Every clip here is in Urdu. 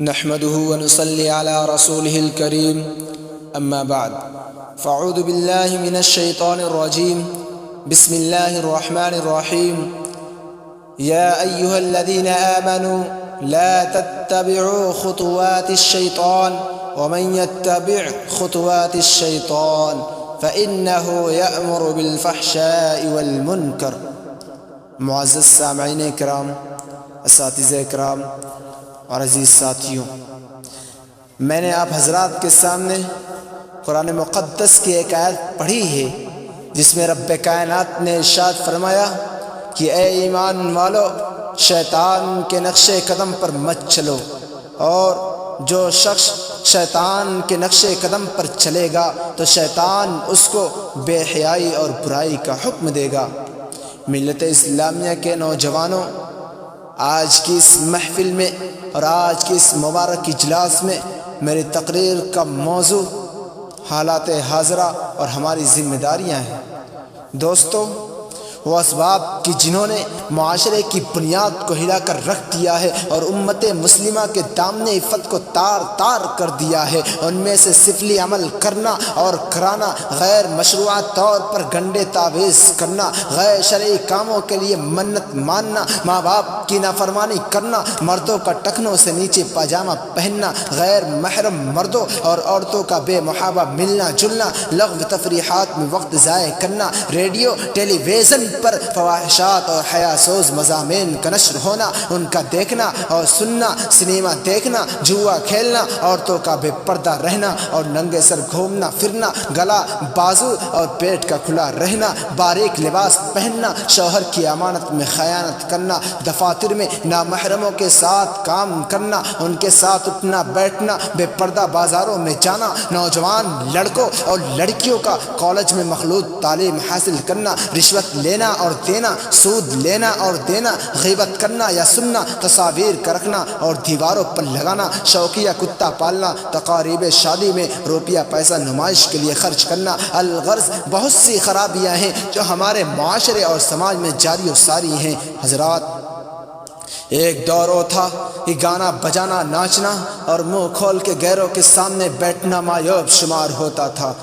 نحمده ونصلي على رسوله الكريم أما بعد فأعوذ بالله من الشيطان الرجيم بسم الله الرحمن الرحيم يا أيها الذين آمنوا لا تتبعوا خطوات الشيطان ومن يتبع خطوات الشيطان فإنه يأمر بالفحشاء والمنكر۔ معزز سامعین کرام، اساتذہ کرام اور عزیز ساتھیوں، میں نے آپ حضرات کے سامنے قرآن مقدس کی ایک آیت پڑھی ہے جس میں رب کائنات نے ارشاد فرمایا کہ اے ایمان والو، شیطان کے نقش قدم پر مت چلو، اور جو شخص شیطان کے نقش قدم پر چلے گا تو شیطان اس کو بے حیائی اور برائی کا حکم دے گا۔ ملت اسلامیہ کے نوجوانوں، آج کی اس محفل میں اور آج کی اس مبارک اجلاس میں میری تقریر کا موضوع حالات حاضرہ اور ہماری ذمہ داریاں ہیں۔ دوستو، وہ اسباب کہ جنہوں نے معاشرے کی بنیاد کو ہلا کر رکھ دیا ہے اور امت مسلمہ کے دامن عفت کو تار تار کر دیا ہے، ان میں سے سفلی عمل کرنا اور کرانا، غیر مشروع طور پر گنڈے تعویذ کرنا، غیر شرعی کاموں کے لیے منت ماننا، ماں باپ کی نافرمانی کرنا، مردوں کا ٹخنوں سے نیچے پاجامہ پہننا، غیر محرم مردوں اور عورتوں کا بے محابہ ملنا جلنا، لغو تفریحات میں وقت ضائع کرنا، ریڈیو ٹیلی ویژن پر فواحشات اور حیا سوز مضامین کا نشر ہونا، ان کا دیکھنا اور سننا، سنیما دیکھنا، جوا کھیلنا، عورتوں کا بے پردہ رہنا اور ننگے سر گھومنا پھرنا، گلا، بازو اور پیٹ کا کھلا رہنا، باریک لباس پہننا، شوہر کی امانت میں خیانت کرنا، دفاتر میں نامحرموں کے ساتھ کام کرنا، ان کے ساتھ اٹھنا بیٹھنا، بے پردہ بازاروں میں جانا، نوجوان لڑکوں اور لڑکیوں کا کالج میں مخلوط تعلیم حاصل کرنا، رشوت لینا اور دینا، سود لینا اور دینا، غیبت کرنا یا سننا، تصاویر کا رکھنا اور دیواروں پر لگانا، شوقیہ کتا پالنا، تقاریب شادی میں روپیہ پیسہ نمائش کے لیے خرچ کرنا، الغرض بہت سی خرابیاں ہیں جو ہمارے معاشرے اور سماج میں جاری و ساری ہیں۔ حضرات، ایک دور وہ تھا کہ گانا بجانا، ناچنا اور منہ کھول کے غیروں کے سامنے بیٹھنا معیوب شمار ہوتا تھا۔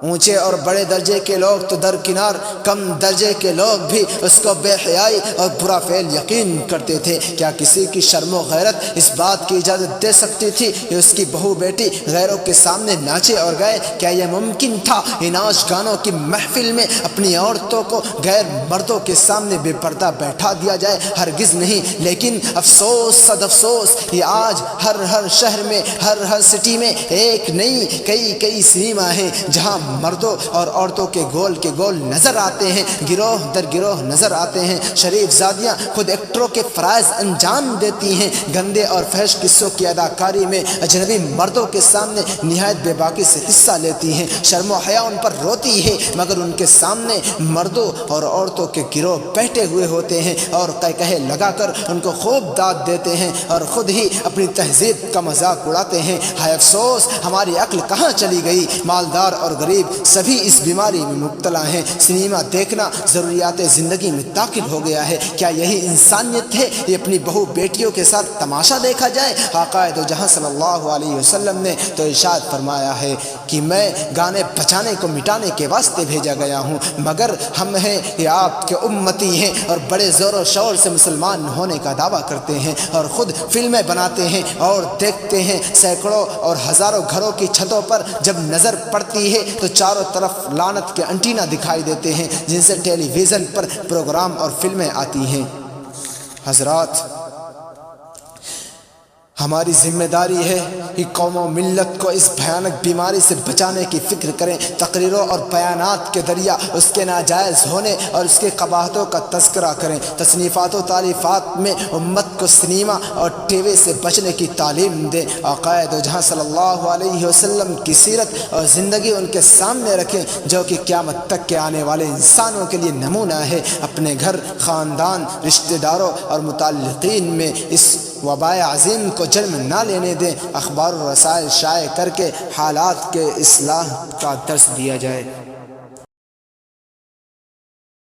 اونچے اور بڑے درجے کے لوگ تو درکنار، کم درجے کے لوگ بھی اس کو بے حیائی اور برا فعل یقین کرتے تھے۔ کیا کسی کی شرم و غیرت اس بات کی اجازت دے سکتی تھی کہ اس کی بہو بیٹی غیروں کے سامنے ناچے اور گائے؟ کیا یہ ممکن تھا کہ ناچ گانوں کی محفل میں اپنی عورتوں کو غیر مردوں کے سامنے بے پردہ بیٹھا دیا جائے؟ ہرگز نہیں۔ لیکن افسوس صد افسوس، یہ آج ہر شہر میں، ہر سٹی میں ایک نہیں کئی سنیما ہیں جہاں مردوں اور عورتوں کے گول نظر آتے ہیں، گروہ در گروہ نظر آتے ہیں۔ شریف زادیاں خود ایکٹروں کے فرائض انجام دیتی ہیں، گندے اور فحش قصوں کی اداکاری میں اجنبی مردوں کے سامنے نہایت بے باکی سے حصہ لیتی ہیں۔ شرم و حیا ان پر روتی ہے، مگر ان کے سامنے مردوں اور عورتوں کے گروہ بیٹھے ہوئے ہوتے ہیں اور کہے لگا کر ان کو خوب داد دیتے ہیں اور خود ہی اپنی تہذیب کا مذاق اڑاتے ہیں۔ ہائے افسوس، ہماری عقل کہاں چلی گئی؟ مالدار اور غریب سبھی اس بیماری میں مبتلا ہیں۔ سنیما دیکھنا ضروریات زندگی میں داخل ہو گیا ہے۔ کیا یہی انسانیت ہے؟ یہ اپنی بہو بیٹیوں کے ساتھ تماشا دیکھا جائے؟ آقا دو جہاں صلی اللہ علیہ وسلم نے تو ارشاد فرمایا ہے کہ میں گانے بجانے کو مٹانے کے واسطے بھیجا گیا ہوں، مگر ہم ہیں یہ آپ کے امتی ہیں اور بڑے زور و شور سے مسلمان ہونے کا دعویٰ کرتے ہیں اور خود فلمیں بناتے ہیں اور دیکھتے ہیں۔ سینکڑوں اور ہزاروں گھروں کی چھتوں پر جب نظر پڑتی ہے تو چاروں طرف لعنت کے انٹینا دکھائی دیتے ہیں جن سے ٹیلی ویژن پر پروگرام اور فلمیں آتی ہیں۔ حضرات، ہماری ذمہ داری ہے کہ قوم و ملت کو اس بھیانک بیماری سے بچانے کی فکر کریں۔ تقریروں اور بیانات کے ذریعہ اس کے ناجائز ہونے اور اس کے قباحتوں کا تذکرہ کریں۔ تصنیفات و تالیفات میں امت کو سنیما اور ٹی وی سے بچنے کی تعلیم دیں۔ آقا دو جہاں صلی اللہ علیہ وسلم کی سیرت اور زندگی ان کے سامنے رکھیں جو کہ قیامت تک کے آنے والے انسانوں کے لیے نمونہ ہے۔ اپنے گھر، خاندان، رشتہ داروں اور متعلقین میں اس وبائے عظیم کو جنم نہ لینے دیں۔ اخبار و رسائل شائع کر کے حالات کے اصلاح کا درس دیا جائے۔